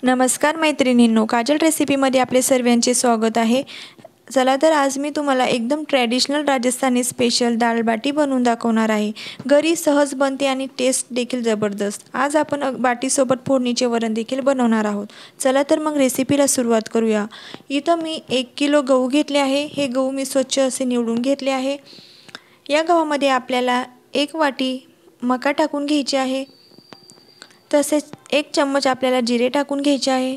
नमस्कार मैत्रिणींनो, काजल रेसिपीमध्ये आपले सर्वांचे स्वागत आहे। चला तर आज मी तुम्हाला एकदम ट्रॅडिशनल राजस्थानी स्पेशल दाल बाटी बनवून दाखवणार आहे। घरी सहज बनते आणि टेस्ट देखील जबरदस्त। आज आपण बाटीसोबत फोडणीचे वरण देखील बनवणार आहोत। चला तर मग रेसिपीला सुरुवात करूया। इथं मी 1 किलो गहू घेतले आहे। हे गहू मी स्वच्छ असे निवडून घेतले आहे। या गव्हामध्ये आपल्याला 1 वाटी मका टाकून घ्यायची आहे। तसेच 1 चम्मच आपल्याला जिरे टाकून घ्यायचे आहे।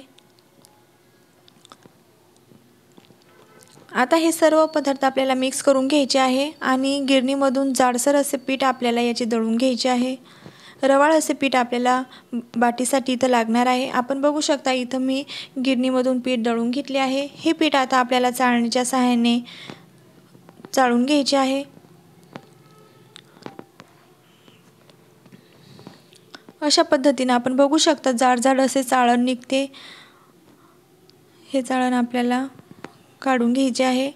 आता हे सर्व पदार्थ आपल्याला मिक्स करून घ्यायचे आहे आणि गिरणीमधून जाडसर असे पीठ आपल्याला याचे दळून घ्यायचे आहे। रवाळ असे पीठ आपल्याला बाटीसाठी इथं लागणार आहे। आपण बघू शकता इथं मी गिरणीमधून पीठ दळून घेतले आहे। हे पीठ आता आपल्याला चाळणीच्या सहाय्याने चाळून घ्यायचे आहे। अशा पद्धतीने आपण बघू शकता जाड असे चाळण निघते। हे चाळण आपल्याला काढून घ्यायचे आहे।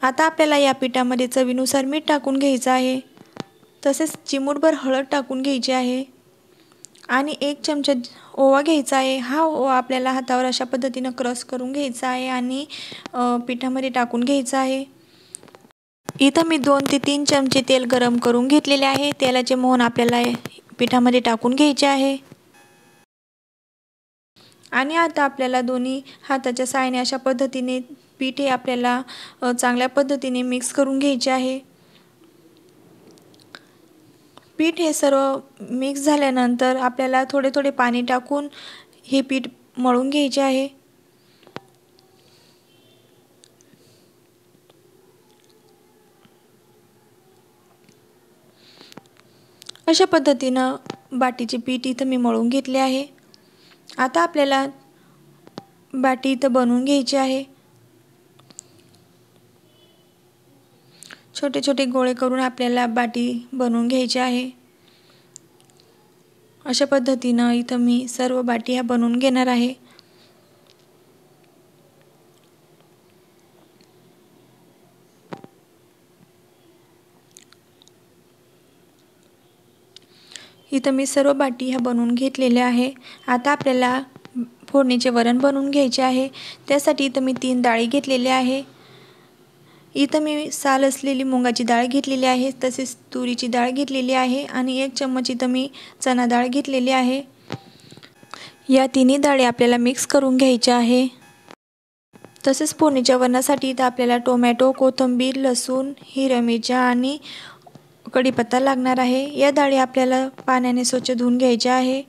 आता आपल्याला या पिठामध्ये चवीनुसार मीठ टाकून घ्यायचं आहे। तसेच चिमूटभर हळद टाकून घ्यायची आहे आणि 1 चमचा ओवा घ्यायचा आहे। हा ओवा आपल्याला हातावर अशा पद्धतीने क्रश करून घ्यायचा आहे आणि पिठामध्ये टाकून घ्यायचा आहे। इथं मी 2 ते 3 चमचे तेल गरम करून घेतलेले आहे। तेलाचे मोहन आपल्याला पिठामध्ये टाकून घ्यायचे आहे आणि आता आपल्याला दोन्ही हाताच्या साहाय्याने अशा पद्धतीने पीठ हे आपल्याला चांगल्या पद्धतीने मिक्स करून घ्यायचे आहे। पीठ हे सर्व मिक्स झाल्यानंतर आपल्याला थोडे पाणी टाकून हे पीठ मळून घ्यायचे आहे। अशा पद्धतीनं बाटीचे पीठ इथं मी मळून घेतले आहे। आता आपल्याला बाटी इथं बनवून घ्यायची आहे। छोटे छोटे गोळे करून आपल्याला बाटी बनवून घ्यायची आहे। अशा पद्धतीनं इथं मी सर्व बाटी ह्या बनवून घेणार आहे। इथं मी सर्व बाटी ह्या बनवून घेतलेल्या आहे। आता आपल्याला फोडणीचे वरण बनवून घ्यायचे आहे। त्यासाठी इथं मी 3 डाळी घेतलेल्या आहे। इथं मी साल असलेली मुगाची डाळ घेतलेली आहे, तसेच तुरीची डाळ घेतलेली आहे आणि 1 चम्मच इथं मी चणा डाळ घेतलेली आहे। या तिन्ही डाळी आपल्याला मिक्स करून घ्यायच्या आहे। तसेच फोडणीच्या वरणासाठी इथं आपल्याला टोमॅटो, कोथिंबीर, लसूण, हिरव्या मिरच्या आणि कढीपत्ता लागणार आहे। या डाळी आपल्याला पाण्याने स्वच्छ धुवून घ्यायच्या आहे।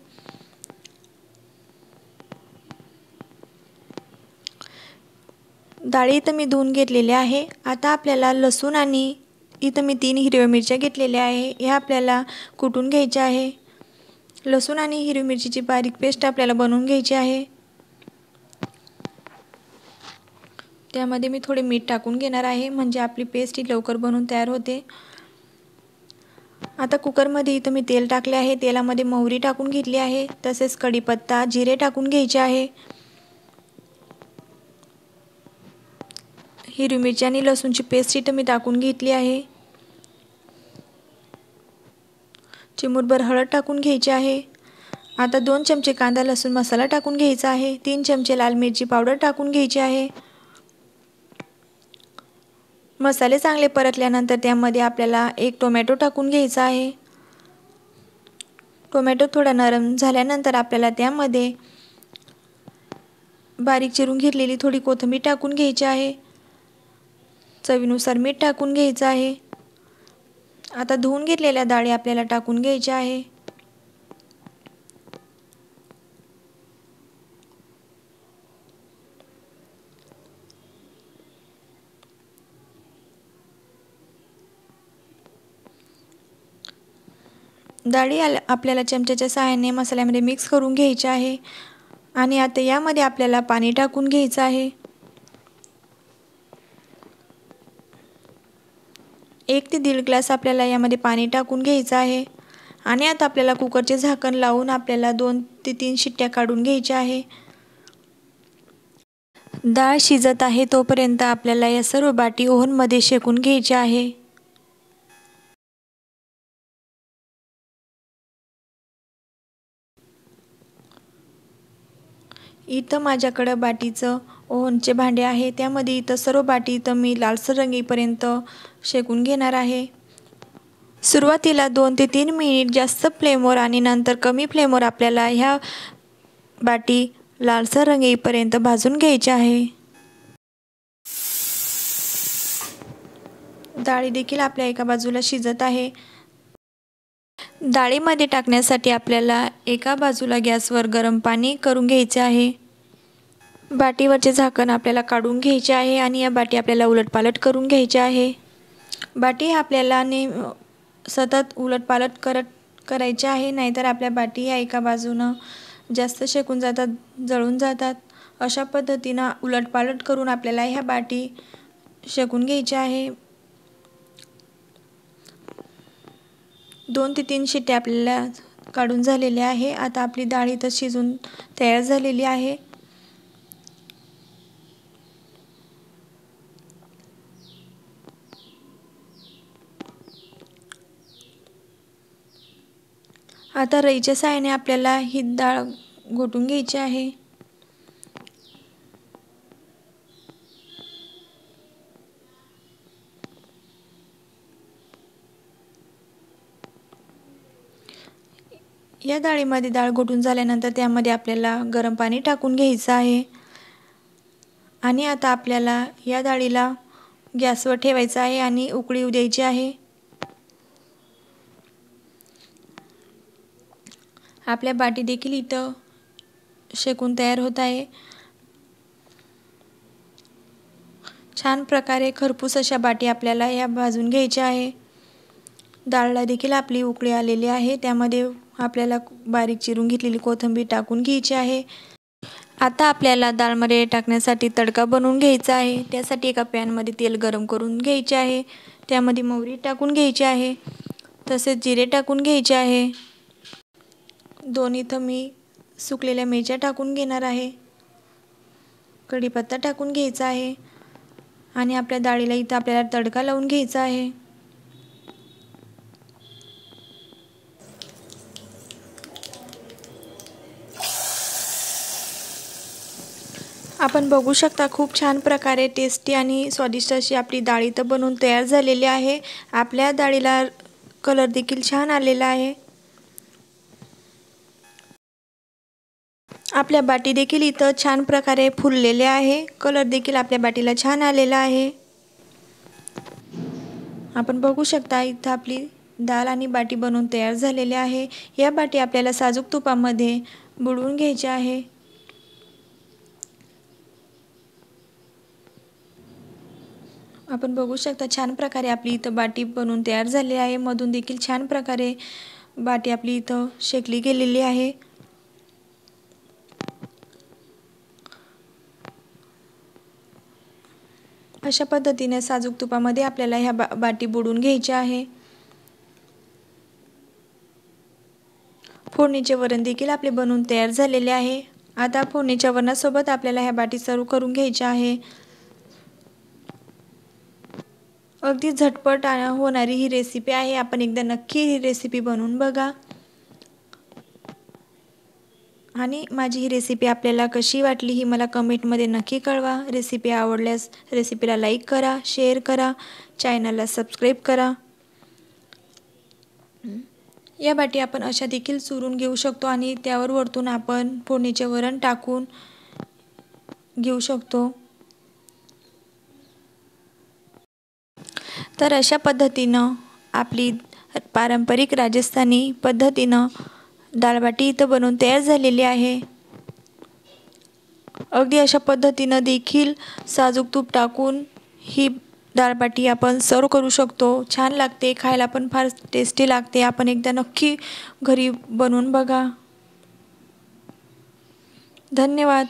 डाळी इथं मी धुवून घेतलेल्या आहे। आता आपल्याला लसूण आणि इथं मी 3 हिरव्या मिरच्या घेतलेल्या आहे, ह्या आपल्याला कुटून घ्यायच्या आहे। लसूण आणि हिरवी मिरचीची बारीक पेस्ट आपल्याला बनवून घ्यायची आहे। त्यामध्ये मी थोडे मीठ टाकून घेणार आहे, म्हणजे आपली पेस्ट ही लवकर बनवून तयार होते। आता कुकरमध्ये इथं मी तेल टाकले आहे। तेलामध्ये मोहरी टाकून घेतली आहे, तसेच कढीपत्ता, जिरे टाकून घ्यायचे आहे। हिरवी मिरची आणि लसूणची पेस्ट इथं मी टाकून घेतली आहे। चिमूटभर हळद टाकून घ्यायची आहे। आता 2 चमचे कांदा लसूण मसाला टाकून घ्यायचा आहे। 3 चमचे लाल मिरची पावडर टाकून घ्यायची आहे। मसाले चांगले परतल्यानंतर त्यामध्ये आपल्याला 1 टोमॅटो टाकून घ्यायचा आहे। टोमॅटो थोडा नरम झाल्यानंतर आपल्याला त्यामध्ये बारीक चिरून घेतलेली थोडी कोथिंबीर टाकून घ्यायची आहे। चवीनुसार मीठ टाकून घ्यायचं आहे। आता धुवून घेतलेल्या डाळी आपल्याला टाकून घ्यायच्या आहे। डाळी आपल्याला चमच्याच्या सहाय्याने मसाल्यामध्ये मिक्स करून घ्यायची आहे आणि आता यामध्ये आपल्याला पाणी टाकून घ्यायचं आहे। 1 ते 1.5 ग्लास आपल्याला यामध्ये पाणी टाकून घ्यायचं आहे आणि आता आपल्याला कुकरचे झाकण लावून आपल्याला 2 ते 3 शिट्ट्या काढून घ्यायच्या आहे। डाळ शिजत आहे तोपर्यंत आपल्याला या सर्व बाटी ओव्हनमध्ये शेकून घ्यायच्या आहे। इथं माझ्याकडं बाटीचं ओव्हनचे भांडे आहे, त्यामध्ये इथं सर्व बाटी इथं मी लालसर रंग येईपर्यंत शेकून घेणार आहे। सुरुवातीला 2 ते 3 मिनिट जास्त फ्लेमवर आणि नंतर कमी फ्लेमवर आपल्याला ह्या बाटी लालसर रंग येईपर्यंत भाजून घ्यायचे आहे। डाळी देखील आपल्या एका बाजूला शिजत आहे। डाळीमध्ये टाकण्यासाठी आपल्याला एका बाजूला गॅसवर गरम पाणी करून घ्यायचे आहे। बाटीवरचे झाकण आपल्याला काढून घ्यायचे आहे आणि या बाटी आपल्याला उलटपालट करून घ्यायचे आहे। बाटी आपल्याला सतत उलटपालट करायचे आहे, नाहीतर आपल्या बाटी ह्या एका बाजूनं जास्त शेकून जातात, जळून जातात। अशा पद्धतीनं उलटपालट करून आपल्याला ह्या बाटी शेकून घ्यायच्या आहे। 2 ते 3 शिट्ट्या आपल्याला काढून झालेल्या आहे। आता आपली डाळ इथं शिजून तयार झालेली आहे। आता रईच्या साहाय्याने आपल्याला ही डाळ घोटून घ्यायची आहे। या डाळीमध्ये डाळ घोटून झाल्यानंतर त्यामध्ये आपल्याला गरम पाणी टाकून घ्यायचं आहे आणि आता आपल्याला या डाळीला गॅसवर ठेवायचं आहे आणि उकळी येऊ द्यायची आहे। आपल्या बाटी देखील इथं शेकून तयार होत आहे। छान प्रकारे खरपूस अशा बाटी आपल्याला या भाजून घ्यायच्या आहे। डाळला देखील आपली उकळी आलेली आहे, त्यामध्ये आपल्याला बारीक चिरून घेतलेली कोथिंबीर टाकून घ्यायची आहे। आता आपल्याला डाळमध्ये टाकण्यासाठी तडका बनवून घ्यायचा आहे। त्यासाठी एका पॅनमध्ये तेल गरम करून घ्यायचे आहे, त्यामध्ये मोहरी टाकून घ्यायची आहे, तसेच जिरे टाकून घ्यायचे आहे। 2 इथं मी सुकलेल्या मिरच्या टाकून घेणार आहे, कढीपत्ता टाकून घ्यायचा आहे आणि आपल्या डाळीला इथं आपल्याला तडका लावून घ्यायचा आहे। आपण बघू शकता खूप छान प्रकारे टेस्टी आणि स्वादिष्ट अशी आपली डाळ इथं बनवून तयार झालेली आहे। आपल्या डाळीला कलर देखील छान आलेला आहे। आपल्या बाटी देखील इथं छान प्रकारे फुललेले आहे, कलर देखील आपल्या बाटीला छान आलेला आहे। आपण बघू शकता इथं आपली डाळ आणि बाटी बनवून तयार झालेली आहे। या बाटी आपल्याला साजूक तुपामध्ये बुडवून घ्यायची आहे। आपण बघू शकता छान प्रकारे आपली इथं बाटी बनवून तयार झालेली आहे। मधून देखील छान प्रकारे बाटी आपली इथं शेकली गेलेली आहे। अशा पद्धतीने साजूक तुपामध्ये आपल्याला ह्या बाटी बुडवून घ्यायच्या आहे। फोडणीचे वरण देखील आपले बनवून तयार झालेले आहे। आता फोडणीच्या वरणासोबत आपल्याला ह्या बाटी सर्व करून घ्यायच्या आहे। अगदी झटपट होणारी ही रेसिपी आहे, आपण एकदा नक्की ही रेसिपी बनवून बघा आणि माझी ही रेसिपी आपल्याला कशी वाटली ही मला कमेंटमध्ये नक्की कळवा। रेसिपी आवडल्यास रेसिपीला लाईक करा, शेअर करा, चॅनलला सबस्क्राईब करा। या बाटी आपण अशा देखील चुरून घेऊ शकतो आणि त्यावर वरतून आपण फोडणीचे वरण टाकून घेऊ शकतो। तर अशा पद्धतीनं आपली पारंपरिक राजस्थानी पद्धतीनं डाळबाटी इथं बनवून तयार झालेली आहे। अगदी अशा पद्धतीनं देखील साजूक तूप टाकून ही डाळबाटी आपण सर्व करू शकतो। छान लागते, खायला पण फार टेस्टी लागते। आपण एकदा नक्की घरी बनवून बघा। धन्यवाद।